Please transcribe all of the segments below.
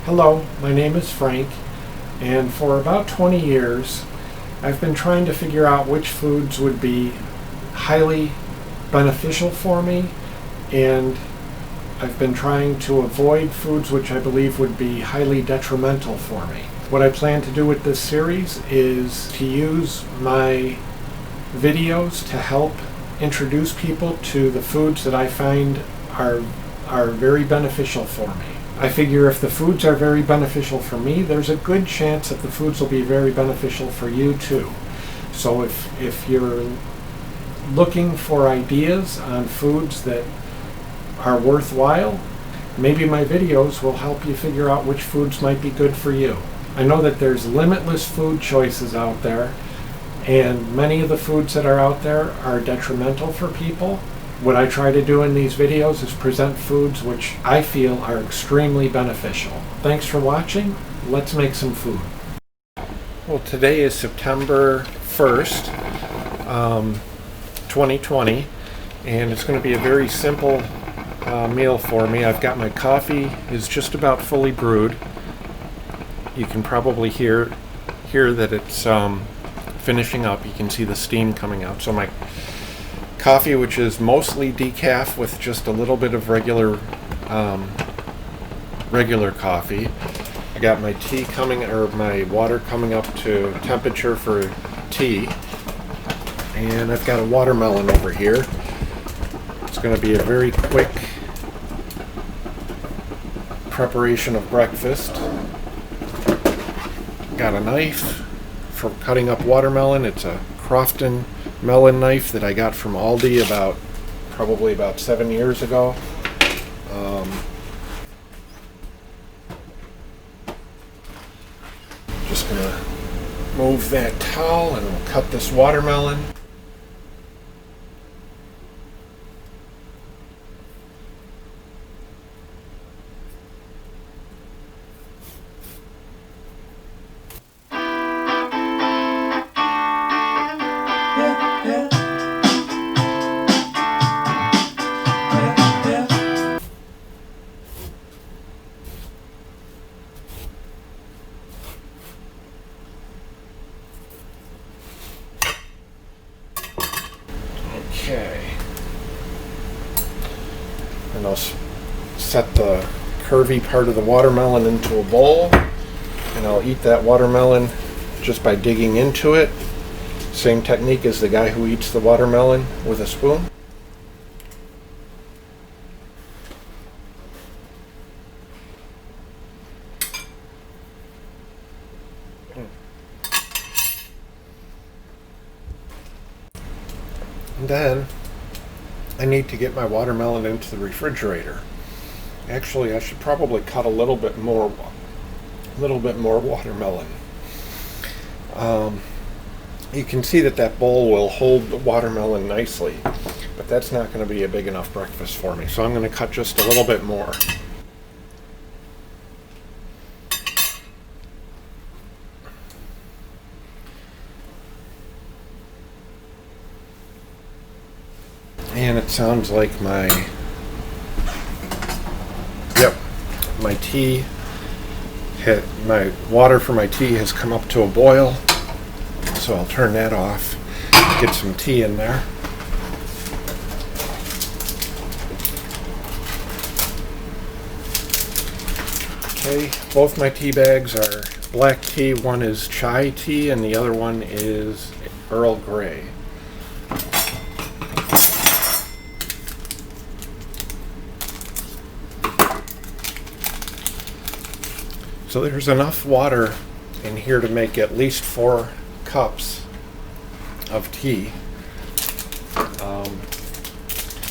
Hello, my name is Frank, and for about 20 years I've been trying to figure out which foods would be highly beneficial for me, and I've been trying to avoid foods which I believe would be highly detrimental for me. What I plan to do with this series is to use my videos to help introduce people to the foods that I find are very beneficial for me. I figure if the foods are very beneficial for me, there's a good chance that the foods will be very beneficial for you too. So if you're looking for ideas on foods that are worthwhile, maybe my videos will help you figure out which foods might be good for you. I know that there's limitless food choices out there, and many of the foods that are out there are detrimental for people. What I try to do in these videos is present foods which I feel are extremely beneficial. Thanks for watching. Let's make some food. Well, today is September 1st, 2020, and it's going to be a very simple meal for me. I've got my coffee is just about fully brewed. You can probably hear that it's finishing up. You can see the steam coming out. So my coffee, which is mostly decaf with just a little bit of regular coffee. I got my tea coming, or my water coming up to temperature for tea, and I've got a watermelon over here. It's going to be a very quick preparation of breakfast. Got a knife for cutting up watermelon. It's a Crofton melon knife that I got from Aldi probably about 7 years ago. Just gonna move that towel and we'll cut this watermelon. Okay, and I'll set the curvy part of the watermelon into a bowl, and I'll eat that watermelon just by digging into it. Same technique as the guy who eats the watermelon with a spoon. And then I need to get my watermelon into the refrigerator. Actually, I should probably cut a little bit more watermelon. You can see that bowl will hold the watermelon nicely, but that's not going to be a big enough breakfast for me. So I'm going to cut just a little bit more. And it sounds like my water for my tea has come up to a boil. So I'll turn that off, get some tea in there. Okay, both my tea bags are black tea. One is chai tea and the other one is Earl Grey. So there's enough water in here to make at least 4 cups of tea.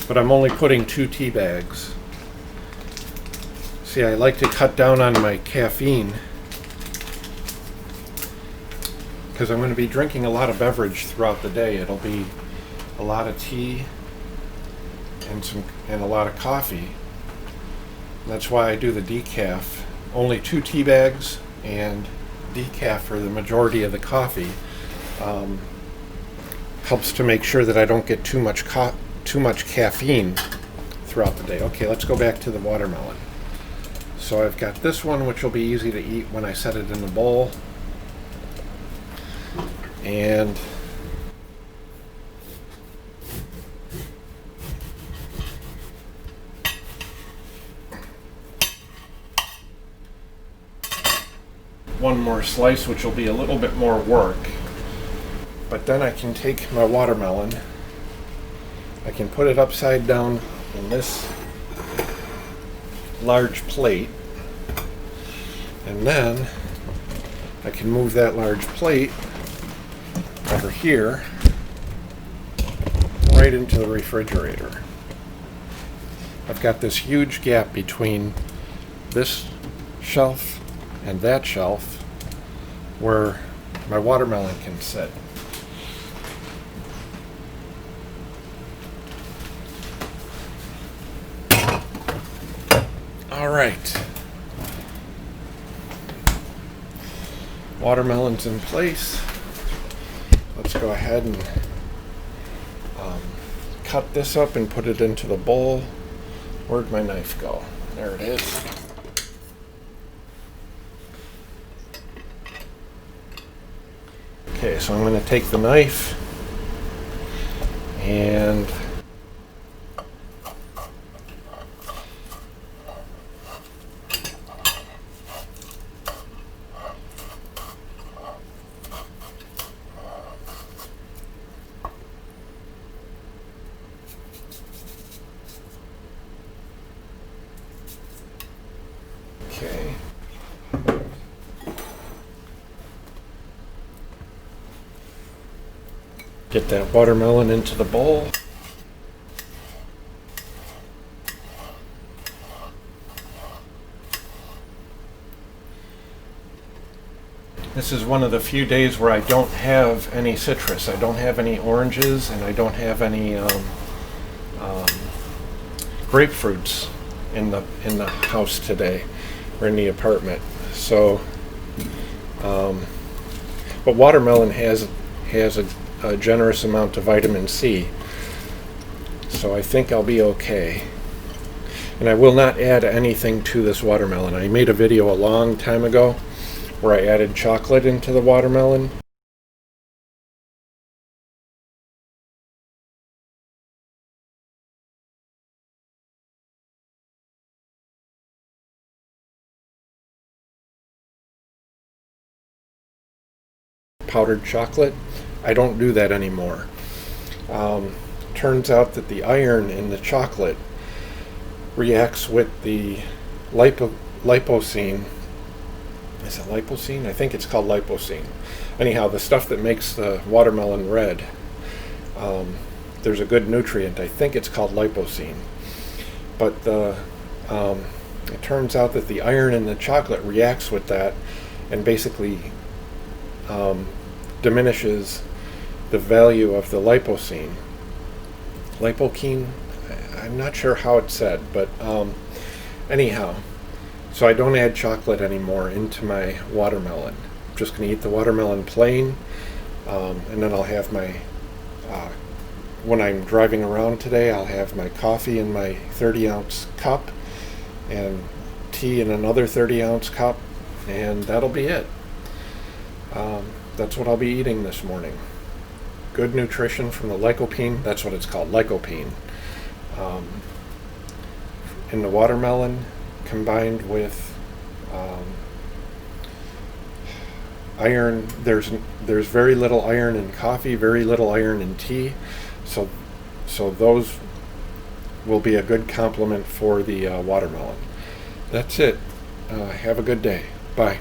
But I'm only putting 2 tea bags. See, I like to cut down on my caffeine because I'm going to be drinking a lot of beverage throughout the day. It'll be a lot of tea and a lot of coffee. And that's why I do the decaf. Only 2 tea bags and decaf for the majority of the coffee. Helps to make sure that I don't get too much caffeine throughout the day. Okay, let's go back to the watermelon. So I've got this one, which will be easy to eat when I set it in the bowl. And one more slice, which will be a little bit more work. But then I can take my watermelon, I can put it upside down in this large plate, and then I can move that large plate over here right into the refrigerator. I've got this huge gap between this shelf and that shelf where my watermelon can sit. All right, watermelon's in place. Let's go ahead and cut this up and put it into the bowl. Where'd my knife go? There it is. Okay, so I'm going to take the knife and okay. Get that watermelon into the bowl. This is one of the few days where I don't have any citrus. I don't have any oranges, and I don't have any grapefruits in the house today, or in the apartment. So, but watermelon has a generous amount of vitamin C, so I think I'll be okay. And I will not add anything to this watermelon. I made a video a long time ago where I added chocolate into the watermelon. Powdered chocolate. I don't do that anymore. Turns out that the iron in the chocolate reacts with the lipocene. Is it lipocene? I think it's called lipocene. Anyhow, the stuff that makes the watermelon red. There's a good nutrient. I think it's called lipocene. But it turns out that the iron in the chocolate reacts with that and basically diminishes the value of the lipocene. Lycopene? I'm not sure how it's said, but anyhow. So I don't add chocolate anymore into my watermelon. I'm just going to eat the watermelon plain, and then I'll have my, when I'm driving around today, I'll have my coffee in my 30-ounce cup and tea in another 30-ounce cup, and that'll be it. That's what I'll be eating this morning. Good nutrition from the lycopene, that's what it's called, lycopene, in the watermelon, combined with iron. There's very little iron in coffee, very little iron in tea, so those will be a good complement for the watermelon. That's it. Have a good day. Bye.